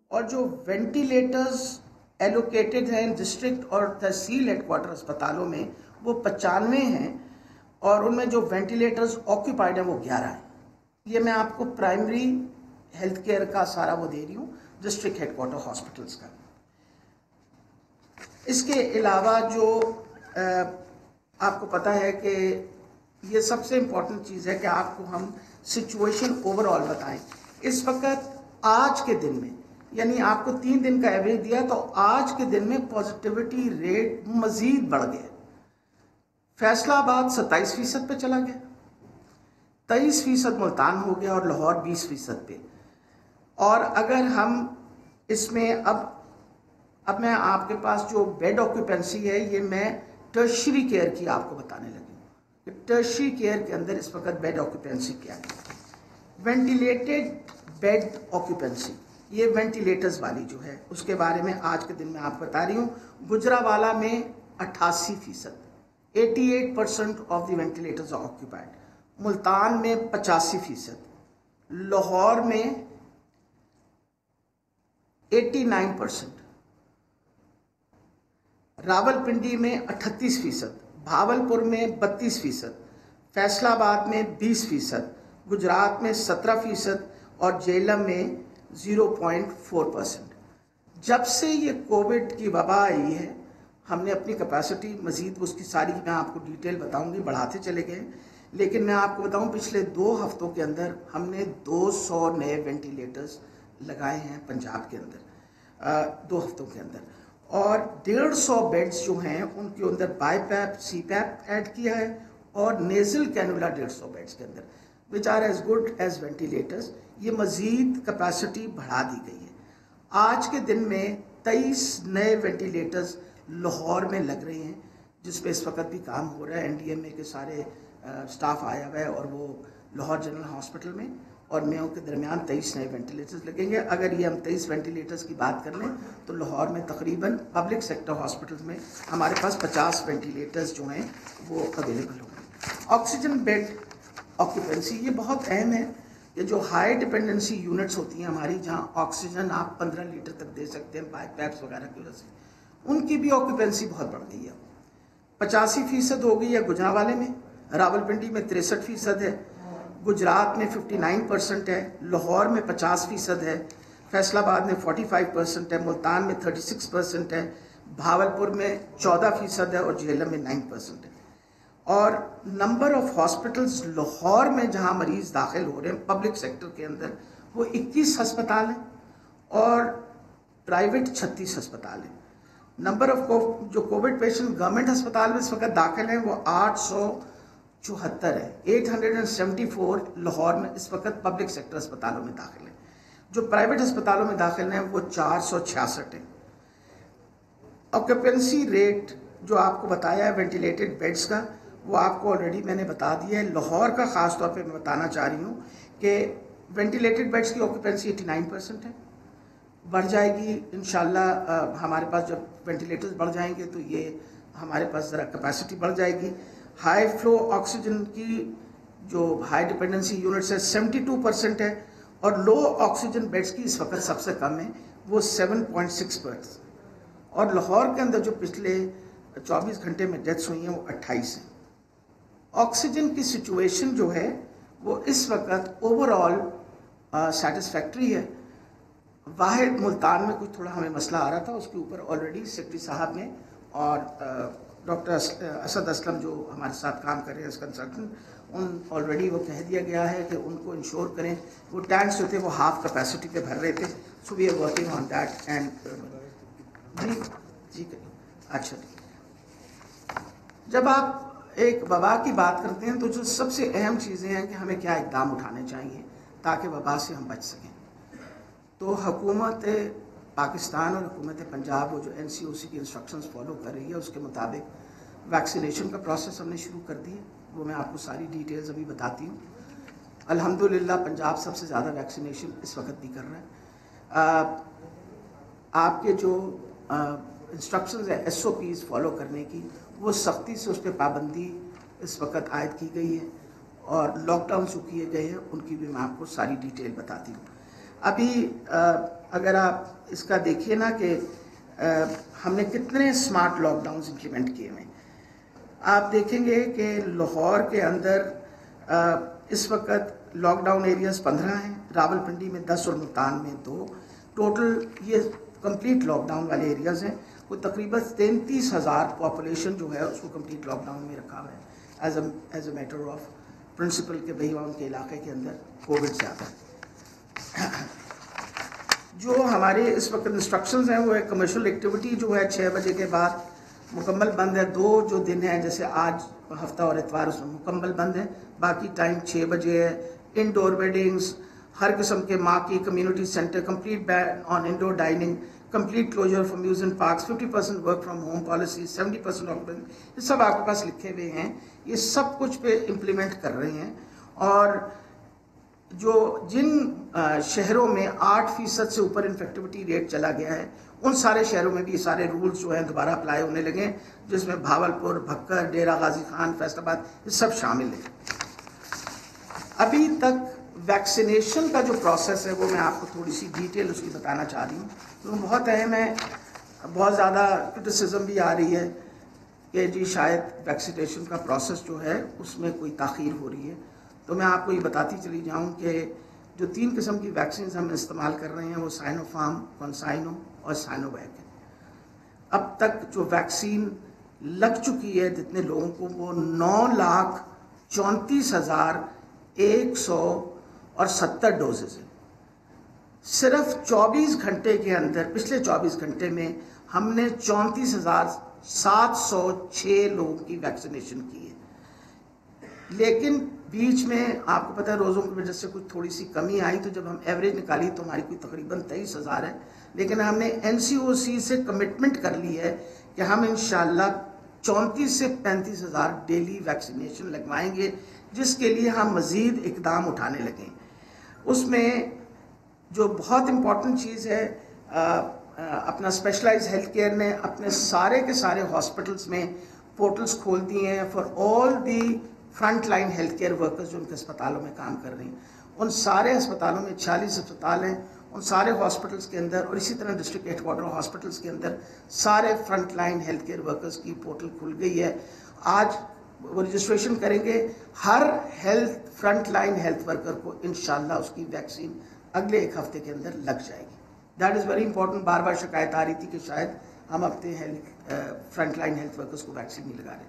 اور جو ventilators allocated ہیں ڈسٹرکٹ اور تحصیل ہیڈ کوارٹر اسپتالوں میں وہ 95 ہیں، اور ان میں جو وینٹیلیٹرز آکوپائڈ ہیں وہ 11 ہیں۔ یہ میں آپ کو پرائمری ہیلتھ کیئر کا سارا وہ دے رہی ہوں ڈسٹرکٹ ہیڈ کوارٹر ہاسپٹلس کا۔ اس کے علاوہ جو آپ کو پتہ ہے کہ یہ سب سے امپورٹنٹ چیز ہے کہ آپ کو ہم سچویشن اوور آل بتائیں۔ اس وقت آج کے دن میں، یعنی آپ کو 3 دن کا ایوریج دیا، تو آج کے دن میں پازیٹیوٹی ریٹ مزید بڑھ گیا۔ فیصلہ آباد 27% پہ چلا گیا، 23% ملتان ہو گیا، اور لاہور 20% پہ۔ اور اگر ہم اس میں اب میں آپ کے پاس جو بیڈ آکوپینسی ہے، یہ میں ٹرشری کیئر کی آپ کو بتانے لگی ہوں کہ ٹرشری کیئر کے اندر اس وقت بیڈ آکوپینسی کیا ہے۔ وینٹیلیٹڈ بیڈ آکوپینسی، یہ وینٹیلیٹرز والی جو ہے اس کے بارے میں آج کے دن میں آپ بتا رہی ہوں۔ گجرانوالہ میں 88%، 88% of the ventilators are occupied. Multan میں 85%، لاہور میں 89%، راول پنڈی میں 38%، بھاولپور میں 32%، فیصل آباد میں 20%، گجرات میں 17% اور جہلم میں 0.4%۔ جب سے یہ کووڈ کی وبا آئی ہے، ہم نے اپنی کیپیسٹی مزید اس کی ساری میں آپ کو ڈیٹیل بتاؤں گی بڑھاتے چلے گئے، لیکن میں آپ کو بتاؤں پچھلے 2 ہفتوں کے اندر ہم نے 200 نئے وینٹیلیٹرز لگائے ہیں پنجاب کے اندر 2 ہفتوں کے اندر، اور 150 بیڈز جو ہیں ان کے اندر بائی پیپ سی پیپ ایڈ کیا ہے، اور نیزل کینولا 150 بیڈز کے اندر which are as good as ventilators. یہ مزید کیپیسٹی بڑھا دی گئی ہے۔ آج کے دن میں 23 نئے وینٹیلیٹرز لاہور میں لگ رہے ہیں، جس پہ اس وقت بھی کام ہو رہا ہے۔ NDMA کے سارے سٹاف آیا ہوا ہے، اور وہ لاہور جنرل ہاسپٹل میں اور میو کے درمیان 23 نئے وینٹیلیٹرز لگیں گے۔ اگر یہ ہم 23 وینٹیلیٹرز کی بات کر لیں تو لاہور میں تقریباً پبلک سیکٹر ہاسپٹلز میں ہمارے پاس 50 وینٹیلیٹرز جو ہیں وہ اویلیبل ہوں گے۔ آکسیجن بیڈ آکوپینسی، یہ بہت اہم ہے۔ یہ جو ہائی ڈپینڈنسی یونٹس ہوتی ہیں ہماری، جہاں آکسیجن آپ 15 لیٹر تک دے سکتے ہیں بائی پیپس وغیرہ کی وجہ سے، ان کی بھی آکوپینسی بہت بڑھ گئی ہے۔ 85% ہو گئی ہے گجرانوالے میں، راول پنڈی میں 63% ہے، گجرات میں 59% ہے، لاہور میں 50% ہے، فیصل آباد میں 45% ہے، ملتان میں 36% ہے، بھاولپور میں 14% ہے، اور جہلم میں 9% ہے۔ اور نمبر آف ہاسپٹلز لاہور میں جہاں مریض داخل ہو رہے ہیں پبلک سیکٹر کے اندر، وہ 21 ہسپتال ہیں، اور پرائیویٹ 36 ہسپتال ہیں۔ نمبر آف جو کووڈ پیشنٹ گورنمنٹ ہسپتال میں اس وقت داخل ہیں وہ 874 ہے، 874 لاہور میں اس وقت پبلک سیکٹر ہسپتالوں میں داخل ہیں۔ جو پرائیویٹ ہسپتالوں میں داخل ہیں وہ 466 ہیں۔ آکوپینسی ریٹ جو آپ کو بتایا ہے وینٹیلیٹڈ بیڈز کا، وہ آپ کو آلریڈی میں نے بتا دیا ہے۔ لاہور کا خاص طور پہ میں بتانا چاہ رہی ہوں کہ وینٹیلیٹڈ بیڈز کی آکوپینسی 89% ہے، بڑھ جائے گی انشاءاللہ۔ ہمارے پاس جب وینٹیلیٹرز بڑھ جائیں گے تو یہ ہمارے پاس ذرا کیپیسٹی بڑھ جائے گی۔ ہائی فلو آکسیجن کی جو ہائی ڈپینڈنسی یونٹس ہے 72% ہے، اور لو آکسیجن بیڈز کی اس وقت سب سے کم ہے، وہ 7.6%۔ اور لاہور کے اندر جو پچھلے 24 گھنٹے میں ڈیتھس ہوئی ہیں وہ 28 ہیں۔ آکسیجن کی سچویشن جو ہے وہ اس وقت اوور آل سیٹسفیکٹری ہے۔ واحد ملتان میں کچھ تھوڑا ہمیں مسئلہ آ رہا تھا، اس کے اوپر آلریڈی سیکرٹری صاحب نے اور ڈاکٹر اسد اسلم جو ہمارے ساتھ کام کر رہے ہیں اس کنسلٹنٹ، ان آلریڈی وہ کہہ دیا گیا ہے کہ ان کو انشور کریں۔ وہ ٹینکس جو تھے وہ ہاف کیپیسٹی پہ بھر رہے تھے، so we are working on that and جی اچھا۔ جب آپ ایک وبا کی بات کرتے ہیں تو جو سب سے اہم چیزیں ہیں کہ ہمیں کیا اقدام اٹھانے چاہیے تاکہ وبا سے ہم بچ سکیں، تو حکومت پاکستان اور حکومت پنجاب وہ جو NCOC کی انسٹرکشنز فالو کر رہی ہے اس کے مطابق ویکسینیشن کا پروسیس ہم نے شروع کر دی ہے۔ وہ میں آپ کو ساری ڈیٹیلز ابھی بتاتی ہوں۔ الحمدللہ پنجاب سب سے زیادہ ویکسینیشن اس وقت بھی کر رہا ہے۔ آپ کے جو انسٹرکشنز ہیں SOPs فالو کرنے کی، وہ سختی سے اس پہ پابندی اس وقت عائد کی گئی ہے، اور لاک ڈاؤن جو کیے گئے ہیں ان کی بھی میں آپ کو ساری ڈیٹیل بتاتی ہوں. ابھی اگر آپ اس کا دیکھیے نا کہ ہم نے کتنے اسمارٹ لاک ڈاؤنز امپلیمنٹ کیے ہوئے. آپ دیکھیں گے کہ لاہور کے اندر اس وقت لاک ڈاؤن ایریاز 15 ہیں, راول پنڈی میں 10 اور ملتان میں 2. ٹوٹل یہ کمپلیٹ لاک ڈاؤن والے ایریاز ہیں. وہ تقریباً 33,000 پاپولیشن جو ہے اس کو کمپلیٹ لاک ڈاؤن میں رکھا ہوا ہے as a matter of principle کہ بھئی ان کے علاقے کے اندر کووڈ زیادہ ہے. جو ہمارے اس وقت انسٹرکشنز ہیں وہ ہے کمرشل ایکٹیویٹی جو ہے 6 بجے کے بعد مکمل بند ہے. 2 جو دن ہیں جیسے آج ہفتہ اور اتوار اس میں مکمل بند ہے, باقی ٹائم 6 بجے ہے. انڈور ویڈنگز, ہر قسم کے ماں کی community centre, complete ban on indoor dining, complete closure for museum parks, 50% work from home policy, 70% occupancy, یہ سب آپ کے پاس لکھے ہوئے ہیں. یہ سب کچھ پہ امپلیمنٹ کر رہے ہیں. اور جو جن شہروں میں 8% سے اوپر انفیکٹیوٹی ریٹ چلا گیا ہے ان سارے شہروں میں بھی یہ سارے رولز جو ہیں دوبارہ اپلائی ہونے لگے, جس میں بھاولپور, بھکر, ڈیرہ غازی خان, فیصل آباد یہ سب شامل ہیں. ابھی تک ویکسینیشن کا جو پروسیس ہے وہ میں آپ کو تھوڑی سی ڈیٹیل اس کی بتانا چاہ رہی ہوں. تو بہت اہم ہے, بہت زیادہ کرٹیسزم بھی آ رہی ہے کہ جی شاید ویکسینیشن کا پروسیس جو ہے اس میں کوئی تاخیر ہو رہی ہے. تو میں آپ کو یہ بتاتی چلی جاؤں کہ جو 3 قسم کی ویکسینز ہم استعمال کر رہے ہیں وہ سائنو فارم, کونسائنو اور سائنو ویک ہے. اب تک جو ویکسین لگ چکی ہے جتنے لوگوں کو وہ 9,34,170 ڈوزز ہیں. صرف 24 گھنٹے کے اندر, پچھلے 24 گھنٹے میں ہم نے 34,706 لوگوں کی ویکسینیشن کی ہے. لیکن بیچ میں آپ کو پتہ ہے روزوں کی وجہ سے کچھ تھوڑی سی کمی آئی, تو جب ہم ایوریج نکالی تو ہماری کوئی تقریباً 23,000 ہے. لیکن ہم نے NCOC سے کمٹمنٹ کر لی ہے کہ ہم انشاءاللہ 34 سے 35,000 ڈیلی ویکسینیشن لگوائیں گے, جس کے لیے ہم مزید اقدام اٹھانے لگیں. اس میں جو بہت امپورٹنٹ چیز ہے, اپنا اسپیشلائز ہیلتھ کیئر نے اپنے سارے کے سارے ہاسپٹلس میں پورٹلز کھول دی ہیں for all the front line health care workers جو ان کے اسپتالوں میں کام کر رہے ہیں. ان سارے اسپتالوں میں 46 اسپتال ہیں, ان سارے ہاسپٹلس کے اندر, اور اسی طرح ڈسٹرکٹ ہیڈ کوارٹر ہاسپٹلس کے اندر سارے front line health care workers کی پورٹل کھل گئی ہے. آج وہ رجسٹریشن کریں گے. ہر فرنٹ لائن ہیلتھ ورکر کو انشاءاللہ اس کی ویکسین اگلے 1 ہفتے کے اندر لگ جائے گی. That is very important. بار بار شکایت آ رہی تھی کہ شاید ہم اپنے فرنٹ لائن ہیلتھ ورکرز کو ویکسین نہیں لگا رہے.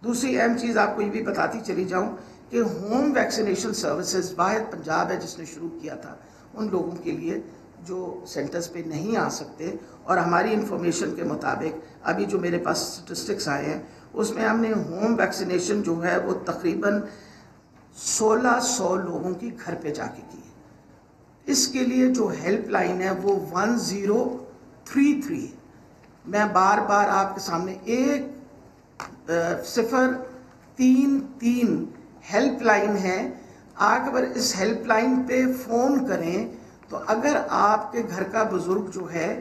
دوسری اہم چیز آپ کو یہ بھی بتاتی چلی جاؤں کہ ہوم ویکسینیشن سروسز واحد پنجاب ہے جس نے شروع کیا تھا ان لوگوں کے لیے جو سینٹرز پہ نہیں آ سکتے. اور ہماری انفارمیشن کے مطابق ابھی جو میرے پاس اسٹیٹسٹکس آئے ہیں اس میں ہم نے ہوم ویکسینیشن جو ہے وہ تقریباً 1,600 لوگوں کی گھر پہ جا کے کی ہے. اس کے لیے جو ہیلپ لائن ہے وہ 1033 ہے. میں بار بار آپ کے سامنے 1033 ہیلپ لائن ہے. اگر اس ہیلپ لائن پہ فون کریں تو اگر آپ کے گھر کا بزرگ جو ہے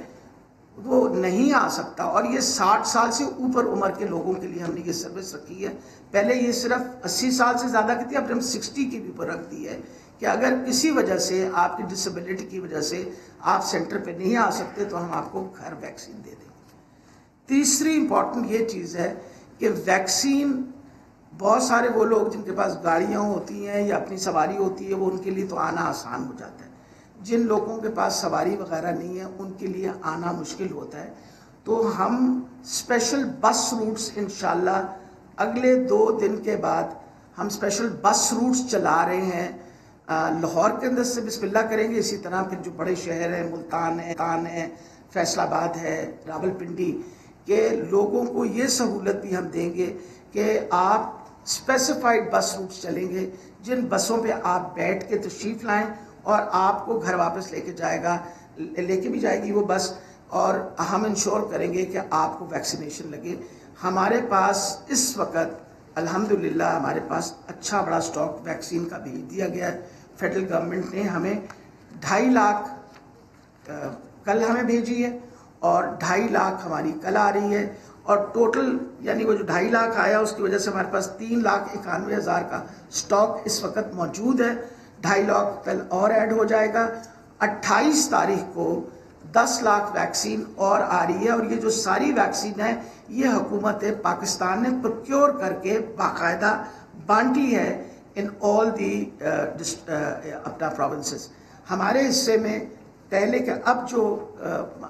وہ نہیں آ سکتا, اور یہ 60 سال سے اوپر عمر کے لوگوں کے لیے ہم نے یہ سروس رکھی ہے. پہلے یہ صرف 80 سال سے زیادہ کی تھی, اب ہم 60 کی بھی اوپر رکھ دی ہے کہ اگر کسی وجہ سے آپ کی ڈسیبلٹی کی وجہ سے آپ سینٹر پہ نہیں آ سکتے تو ہم آپ کو گھر ویکسین دے دیں گے. تیسری امپورٹنٹ یہ چیز ہے کہ ویکسین بہت سارے وہ لوگ جن کے پاس گاڑیاں ہوتی ہیں یا اپنی سواری ہوتی ہے وہ ان کے لیے تو آنا آسان ہو جاتا ہے. جن لوگوں کے پاس سواری وغیرہ نہیں ہے ان کے لیے آنا مشکل ہوتا ہے. تو ہم اسپیشل بس روٹس انشاءاللہ اگلے 2 دن کے بعد ہم اسپیشل بس روٹس چلا رہے ہیں. لاہور کے اندر سے بسم اللہ کریں گے, اسی طرح پھر جو بڑے شہر ہیں ملتان ہے, فیصل آباد ہے, راول پنڈی کے لوگوں کو یہ سہولت بھی ہم دیں گے کہ آپ اسپیسیفائڈ بس روٹس چلیں گے جن بسوں پہ آپ بیٹھ کے تشریف لائیں اور آپ کو گھر واپس لے کے بھی جائے گی وہ بس, اور ہم انشور کریں گے کہ آپ کو ویکسینیشن لگے. ہمارے پاس اس وقت الحمدللہ ہمارے پاس اچھا بڑا سٹاک ویکسین کا بھیج دیا گیا ہے. فیڈرل گورنمنٹ نے ہمیں 2.5 لاکھ کل ہمیں بھیجی ہے اور 2.5 لاکھ ہماری کل آ رہی ہے, اور ٹوٹل یعنی وہ جو 2.5 لاکھ آیا اس کی وجہ سے ہمارے پاس 3,91,000 کا سٹاک اس وقت موجود ہے. 2.5 لاکھ کل اور ایڈ ہو جائے گا. 28 تاریخ کو 10 لاکھ ویکسین اور آ رہی ہے، اور یہ جو ساری ویکسین ہے یہ حکومت پاکستان نے پروکیور کر کے باقاعدہ بانٹی ہے ان آل دی اپنا پروونسز. ہمارے حصے میں پہلے کہ اب جو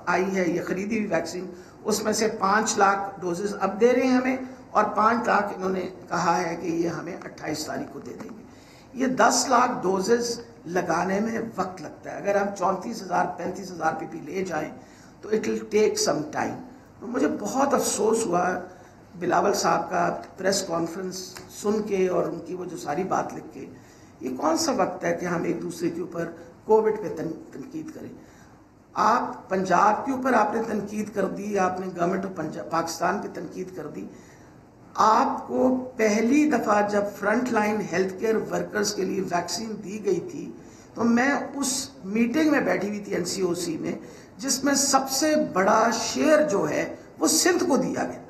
آئی ہے یہ خریدی ہوئی ویکسین، اس میں سے 5 لاکھ ڈوزز اب دے رہے ہیں ہمیں، اور 5 لاکھ انہوں نے کہا ہے کہ یہ ہمیں 28 تاریخ کو دے دیں گے. یہ 10 لاکھ ڈوزز لگانے میں وقت لگتا ہے. اگر ہم 34,000 35,000 پی پی لے جائیں تو it will take some time. تو مجھے بہت افسوس ہوا بلاول صاحب کا پریس کانفرنس سن کے اور ان کی وہ جو ساری بات لکھ کے. یہ کون سا وقت ہے کہ ہم ایک دوسرے کے اوپر کووڈ پہ تنقید کریں؟ آپ پنجاب کے اوپر آپ نے تنقید کر دی، آپ نے گورنمنٹ آف پاکستان پہ تنقید کر دی. آپ کو پہلی دفعہ جب front line health care workers کے لیے ویکسین دی گئی تھی تو میں اس میٹنگ میں بیٹھی ہوئی تھی NCOC میں، جس میں سب سے بڑا شیئر جو ہے وہ سندھ کو دیا گیا.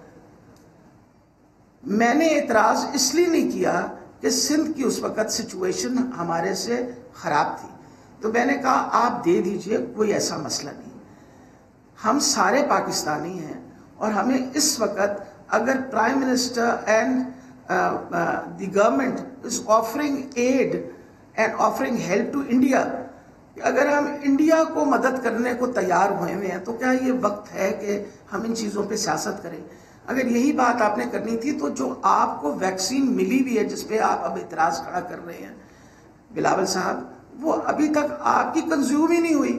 میں نے اعتراض اس لیے نہیں کیا کہ سندھ کی اس وقت سچویشن ہمارے سے خراب تھی، تو میں نے کہا آپ دے دیجئے، کوئی ایسا مسئلہ نہیں. ہم سارے پاکستانی ہیں، اور ہمیں اس وقت اگر prime minister and the government is offering aid and offering help to India, اگر ہم انڈیا کو مدد کرنے کو تیار ہوئے ہیں تو کیا یہ وقت ہے کہ ہم ان چیزوں پہ سیاست کریں؟ اگر یہی بات آپ نے کرنی تھی تو جو آپ کو ویکسین ملی بھی ہے جس پہ آپ اب اعتراض کھڑا کر رہے ہیں بلاول صاحب، وہ ابھی تک آپ کی کنزیوم ہی نہیں ہوئی.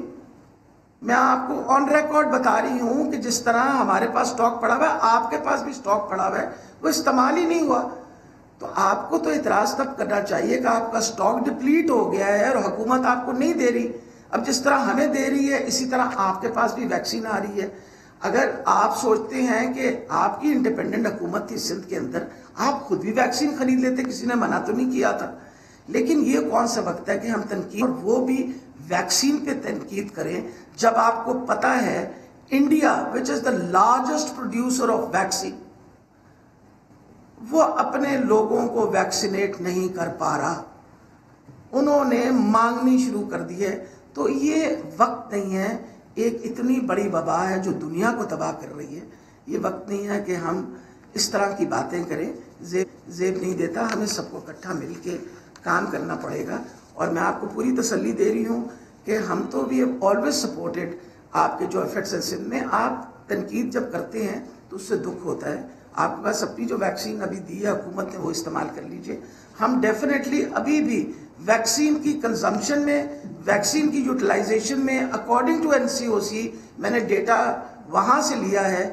میں آپ کو آن ریکارڈ بتا رہی ہوں کہ جس طرح ہمارے پاس سٹاک پڑا ہوا ہے، آپ کے پاس بھی سٹاک پڑا ہوا ہے، وہ استعمال ہی نہیں ہوا. تو آپ کو تو اعتراض تب کرنا چاہیے کہ آپ کا سٹاک ڈپلیٹ ہو گیا ہے اور حکومت آپ کو نہیں دے رہی. اب جس طرح ہمیں دے رہی ہے اسی طرح آپ کے پاس بھی ویکسین آ رہی ہے. اگر آپ سوچتے ہیں کہ آپ کی انڈیپینڈنٹ حکومت تھی سندھ کے اندر، آپ خود بھی ویکسین خرید لیتے، کسی نے منع تو نہیں کیا تھا. لیکن یہ کون سا وقت ہے کہ ہم تنقید، اور وہ بھی ویکسین پہ تنقید کریں جب آپ کو پتا ہے India which is the largest producer of vaccine, وہ اپنے لوگوں کو ویکسینیٹ نہیں کر پا رہا، انہوں نے مانگنی شروع کر دی ہے. تو یہ وقت نہیں ہے، ایک اتنی بڑی وبا ہے جو دنیا کو تباہ کر رہی ہے، یہ وقت نہیں ہے کہ ہم اس طرح کی باتیں کریں. زیب نہیں دیتا، ہمیں سب کو اکٹھا مل کے کام کرنا پڑے گا. اور میں آپ کو پوری تسلی دے رہی ہوں کہ ہم تو بھی آلویز سپورٹڈ آپ کے جو ایفرٹس ہیں سندھ میں. آپ تنقید جب کرتے ہیں تو اس سے دکھ ہوتا ہے. آپ کے پاس اپنی جو ویکسین ابھی دی ہے حکومت نے وہ استعمال کر لیجئے. ہم ڈیفینیٹلی ابھی بھی ویکسین کی کنزمپشن میں، ویکسین کی یوٹیلائزیشن میں، اکارڈنگ ٹو NCOC میں نے ڈیٹا وہاں سے لیا ہے،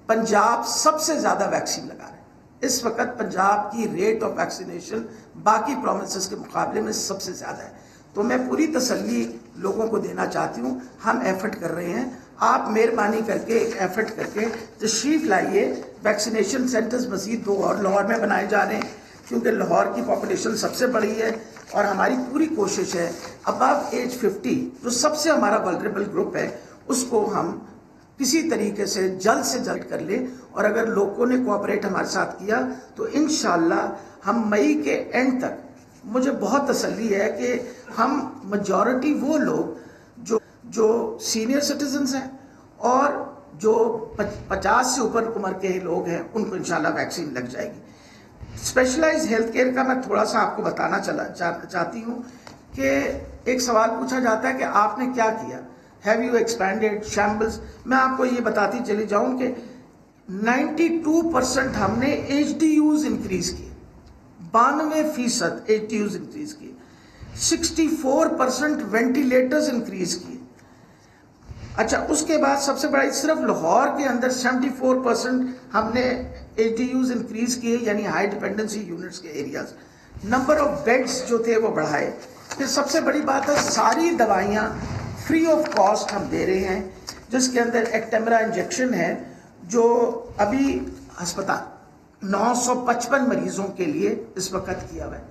پنجاب سب سے زیادہ ویکسین لگا رہے ہیں. اس وقت پنجاب کی ریٹ آف ویکسینیشن باقی پروونسز کے مقابلے میں سب سے زیادہ ہے. تو میں پوری تسلی لوگوں کو دینا چاہتی ہوں، ہم ایفرٹ کر رہے ہیں. آپ مہربانی کر کے ایک ایفرٹ کر کے تشریف لائیے. ویکسینیشن سینٹرز مزید 2 اور لاہور میں بنائے جا رہے ہیں، کیونکہ لاہور کی پاپولیشن سب سے بڑی ہے، اور ہماری پوری کوشش ہے ابو ایج 50 جو سب سے ہمارا ولنریبل گروپ ہے اس کو ہم کسی طریقے سے جلد کر لیں. اور اگر لوگوں نے کوآپریٹ ہمارے ساتھ کیا تو انشاءاللہ ہم مئی کے اینڈ تک، مجھے بہت تسلی ہے کہ ہم میجورٹی وہ لوگ جو سینئر سٹیزنز ہیں اور جو 50 سے اوپر عمر کے لوگ ہیں ان کو انشاءاللہ ویکسین لگ جائے گی. اسپیشلائز ہیلتھ کیئر کا میں تھوڑا سا آپ کو بتانا چاہتی ہوں کہ ایک سوال پوچھا جاتا ہے کہ آپ نے کیا کیا، ہیو یو ایکسپینڈیڈ شیمبلز. میں آپ کو یہ بتاتی چلی جاؤں کہ 92% ہم نے HDUs انکریز کیے، 92% HDUs انکریز کیے، 64% وینٹیلیٹرز انکریز کیے. اچھا اس کے بعد سب سے بڑا صرف لاہور کے اندر 74% ہم نے HDUs انکریز کیے، یعنی ہائی ڈیپینڈنسی یونٹس کے ایریاز. نمبر آف بیڈز جو تھے وہ بڑھائے. پھر سب سے بڑی بات ہے ساری دوائیاں فری آف کاسٹ ہم دے رہے ہیں، جس کے اندر ایکٹیمرا انجیکشن ہے جو ابھی ہسپتال 955 مریضوں کے لیے اس وقت کیا ہوا ہے.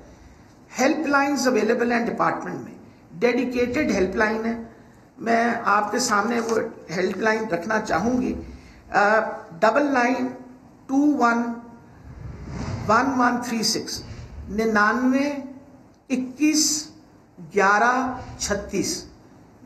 ہیلپ لائنز اویلیبل ہیں ڈپارٹمنٹ میں، ڈیڈیکیٹڈ ہیلپ لائن ہے. میں آپ کے سامنے وہ ہیلپ لائن رکھنا چاہوں گی. 99 211136 99211136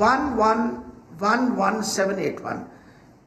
1111781,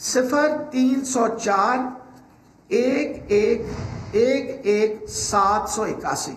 0304 1111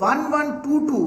1122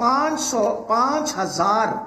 5000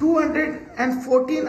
214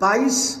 22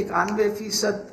91%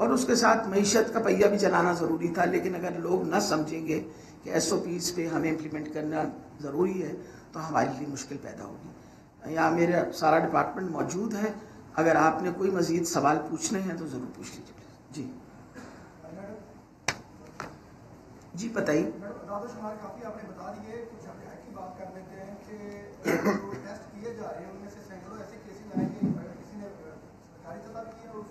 اور اس کے ساتھ معیشت کا پہیہ بھی چلانا ضروری تھا. لیکن اگر لوگ نہ سمجھیں گے کہ SOPs پہ ہمیں امپلیمنٹ کرنا ضروری ہے تو ہمارے لیے مشکل پیدا ہوگی. یہاں میرا سارا ڈپارٹمنٹ موجود ہے, اگر آپ نے کوئی مزید سوال پوچھنے ہیں تو ضرور پوچھ لیجیے. جی بتائیے. شمار کافی آپ نے بتا دیے, کچھ ہم کی بات کر لیتے ہیں کہ جو ٹیسٹ کیے جا رہے ہیں ان میں سے سینکڑوں ایسے کیسز آئے کہ اگر کسی نے سرکاری سطح پہ کیا اور اس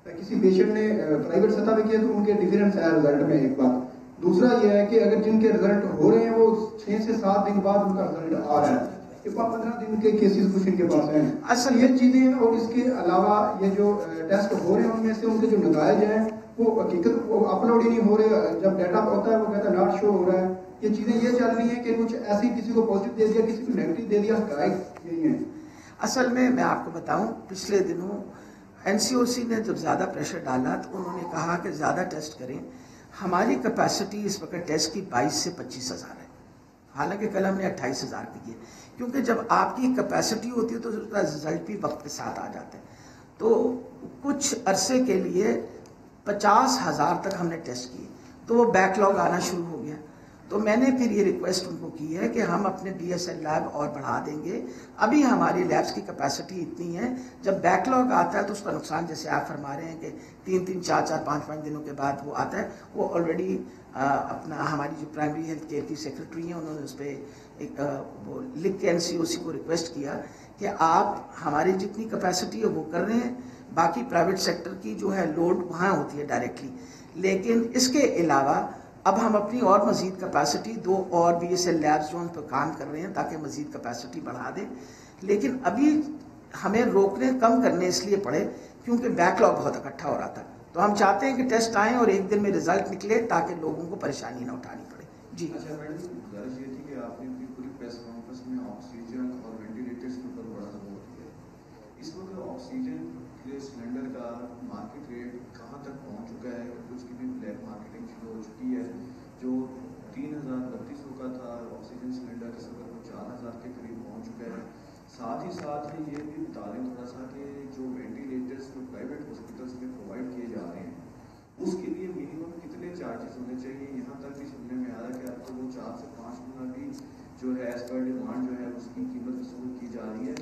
میں کسی پیشنٹ نے پرائیویٹ سطح پہ کیا تو ان کے ڈفرینس ہے رزلٹ میں. ایک بات. دوسرا یہ ہے کہ اگر جن کے رزلٹ ہو رہے ہیں وہ 6 سے 7 دن بعد ان کا رزلٹ آ رہا ہے, 15 دن کے کیسز کچھ ان کے پاس ہیں. اصل یہ چیزیں اور اس کے علاوہ یہ جو ٹیسٹ ہو رہے ہیں ان میں سے ان کے جو نتائج ہیں وہ حقیقت وہ اپلوڈ ہی نہیں ہو رہے. جب ڈیٹا ہوتا ہے وہ کہتا ہے ناٹ شو ہو رہا ہے. یہ چیزیں یہ چل رہی ہیں کہ کچھ ایسی کسی کو پازیٹیو دے دیا کسی کو نیگیٹو دے دیا, حقائق یہی ہیں. اصل میں آپ کو بتاؤں, پچھلے دنوں NCOC نے جب زیادہ پریشر ڈالا تو انہوں نے کہا کہ زیادہ ٹیسٹ کریں. ہماری کیپیسٹی اس وقت ٹیسٹ کی 22 سے 25 ہزار ہے, حالانکہ کل ہم نے 28 ہزار کی ہے. کیونکہ جب آپ کی کیپیسٹی ہوتی ہے تو اس کا رزلٹ بھی وقت کے ساتھ آ جاتا ہے. تو کچھ عرصے کے لیے 50,000 تک ہم نے ٹیسٹ کیے تو وہ بیک لاگ آنا شروع ہو گیا. تو میں نے پھر یہ ریکویسٹ ان کو کی ہے کہ ہم اپنے DSL لیب اور بڑھا دیں گے. ابھی ہماری لیبس کی کیپیسٹی اتنی ہے, جب بیک لاگ آتا ہے تو اس کا نقصان جیسے آپ فرما رہے ہیں کہ 3 4 5 دنوں کے بعد وہ آتا ہے. وہ آلریڈی اپنا ہماری جو پرائمری ہیلتھ کیئر کی سیکرٹری ہیں انہوں نے اس پہ ایک وہ لکھ کے NCOC کو ریکویسٹ کیا کہ آپ ہماری جتنی کیپیسٹی ہے وہ کر رہے ہیں, باقی پرائیویٹ سیکٹر کی جو ہے لوڈ وہاں ہوتی ہے ڈائریکٹلی. لیکن اس کے علاوہ اب ہم اپنی اور مزید کیپیسٹی 2 اور BSL لیبس جو ان پہ کام کر رہے ہیں تاکہ مزید کیپیسٹی بڑھا دیں. لیکن ابھی ہمیں روکنے کم کرنے اس لیے پڑے کیونکہ بیک لاگ بہت اکٹھا ہو رہا تھا. تو ہم چاہتے ہیں کہ ٹیسٹ آئیں اور ایک دن میں رزلٹ نکلے تاکہ لوگوں کو پریشانی نہ اٹھانی پڑے. جی اچھا میڈم جی, گزارش یہ تھی کہ آپ نے پوری پریس کانفرنس میں آکسیجن اور وینٹیلیٹرز کے اوپر بڑا زور دیا. اس وقت آکسیجن کے سلنڈر کا مارکیٹ ریٹ کہاں تک پہنچ چکا ہے, کیونکہ اس کی بھی بلیک مارکیٹنگ شروع ہو چکی ہے. جو 3,3200 کا تھا آکسیجن سلنڈر اس وقت وہ 4,000 کے قریب پہنچ چکا ہے. ساتھ ہی ساتھ یہ بھی بتا دیں تھوڑا سا کہ جو وینٹیلیٹرز جو پرائیویٹ ہاسپٹلس میں پرووائڈ کیے جا رہے ہیں اس کے لیے منیمم کتنے چارجز ہونے چاہیے. یہاں تک بھی سننے میں آ رہا ہے کہ اب تو وہ 4 سے 5 گنا بھی جو ہے ایز پر ڈیمانڈ جو ہے اس کی قیمت وصول کی جا رہی ہے.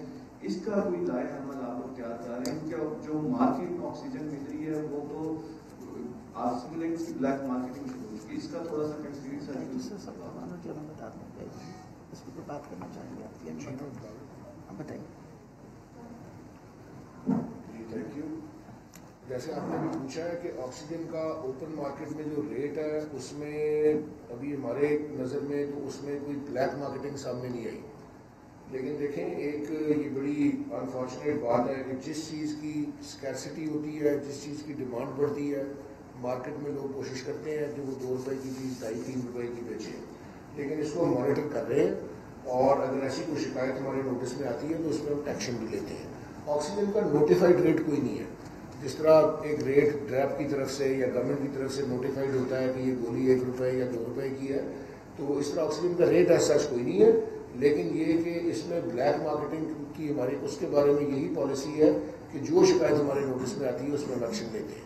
اس کا کوئی لائحہ عمل آپ لوگ تیار کر رہے ہیں؟ کیا جو مارکیٹ میں آکسیجن مل رہی ہے وہ تو آپ سمجھ لیں کہ بلیک مارکیٹنگ شروع ہو چکی ہے, اس کا تھوڑا سا ایکسپیرینس ہے جو ہم بتا دیں گے اس پہ بات کرنا چاہیں گے آپ بتائیے. جی تھینک یو. جیسے آپ نے بھی پوچھا ہے کہ آکسیجن کا اوپن مارکیٹ میں جو ریٹ ہے اس میں ابھی ہمارے نظر میں تو اس میں کوئی بلیک مارکیٹنگ سامنے نہیں آئی. لیکن دیکھیں ایک یہ بڑی انفارچونیٹ بات ہے کہ جس چیز کی اسکیرسٹی ہوتی ہے, جس چیز کی ڈیمانڈ بڑھتی ہے, مارکیٹ میں لوگ کوشش کرتے ہیں کہ وہ 2 روپے کی چیز 2.5-3 روپے کی بیچیں. لیکن اس کو ہم مانیٹر کر رہے ہیں اور اگر ایسی کوئی شکایت ہمارے نوٹس میں آتی ہے تو اس میں ہم ایکشن بھی لیتے ہیں. آکسیجن کا نوٹیفائڈ ریٹ کوئی نہیں ہے. جس طرح ایک ریٹ ڈریپ کی طرف سے یا گورنمنٹ کی طرف سے نوٹیفائڈ ہوتا ہے کہ یہ گولی 1 روپے یا 2 روپے کی ہے, تو اس طرح آکسیجن کا ریٹ ایز سچ کوئی نہیں ہے. لیکن یہ کہ اس میں بلیک مارکیٹنگ کی ہماری اس کے بارے میں یہی پالیسی ہے کہ جو شکایت ہمارے نوٹس میں آتی ہے اس میں ہم ایکشن لیتے ہیں.